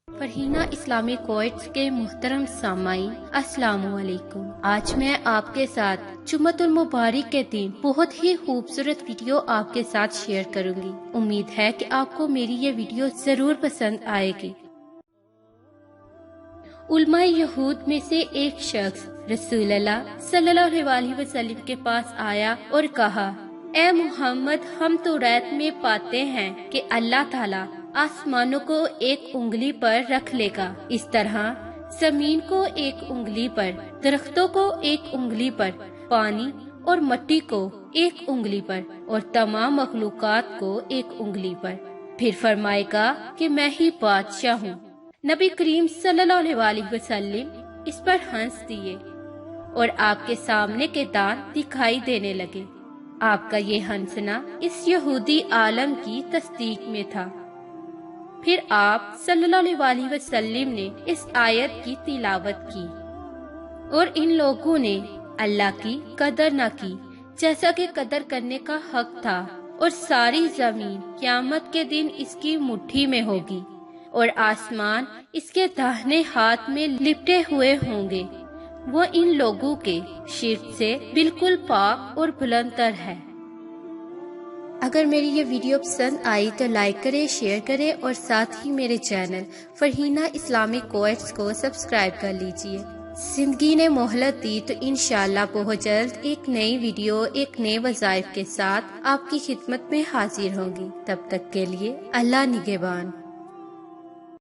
فرحینہ اسلامی کوئٹس کے محترم سامعین، السلام علیکم۔ آج میں آپ کے ساتھ جمعۃ المبارک کے دن بہت ہی خوبصورت ویڈیو آپ کے ساتھ شیئر کروں گی۔ امید ہے کہ آپ کو میری یہ ویڈیو ضرور پسند آئے گی۔ علماء یہود میں سے ایک شخص رسول اللہ صلی اللہ علیہ وسلم کے پاس آیا اور کہا، اے محمد، ہم توریت میں پاتے ہیں کہ اللہ تعالیٰ آسمانوں کو ایک انگلی پر رکھ لے گا، اس طرح زمین کو ایک انگلی پر، درختوں کو ایک انگلی پر، پانی اور مٹی کو ایک انگلی پر اور تمام مخلوقات کو ایک انگلی پر۔ پھر فرمائے گا کہ میں ہی بادشاہ ہوں۔ نبی کریم صلی اللہ علیہ وسلم اس پر ہنس دیے اور آپ کے سامنے کے دانت دکھائی دینے لگے۔ آپ کا یہ ہنسنا اس یہودی عالم کی تصدیق میں تھا۔ پھر آپ صلی اللہ علیہ وسلم نے اس آیت کی تلاوت کی اور ان لوگوں نے اللہ کی قدر نہ کی جیسا کہ قدر کرنے کا حق تھا، اور ساری زمین قیامت کے دن اس کی مٹھی میں ہوگی اور آسمان اس کے داہنے ہاتھ میں لپٹے ہوئے ہوں گے۔ وہ ان لوگوں کے شرک سے بالکل پاک اور بلند تر ہے۔ اگر میری یہ ویڈیو پسند آئی تو لائک کریں، شیئر کریں اور ساتھ ہی میرے چینل فرحینہ اسلامی کوئٹس کو سبسکرائب کر لیجئے۔ زندگی نے مہلت دی تو انشاءاللہ بہت جلد ایک نئی ویڈیو ایک نئے وظائف کے ساتھ آپ کی خدمت میں حاضر ہوں گی۔ تب تک کے لیے اللہ نگہبان۔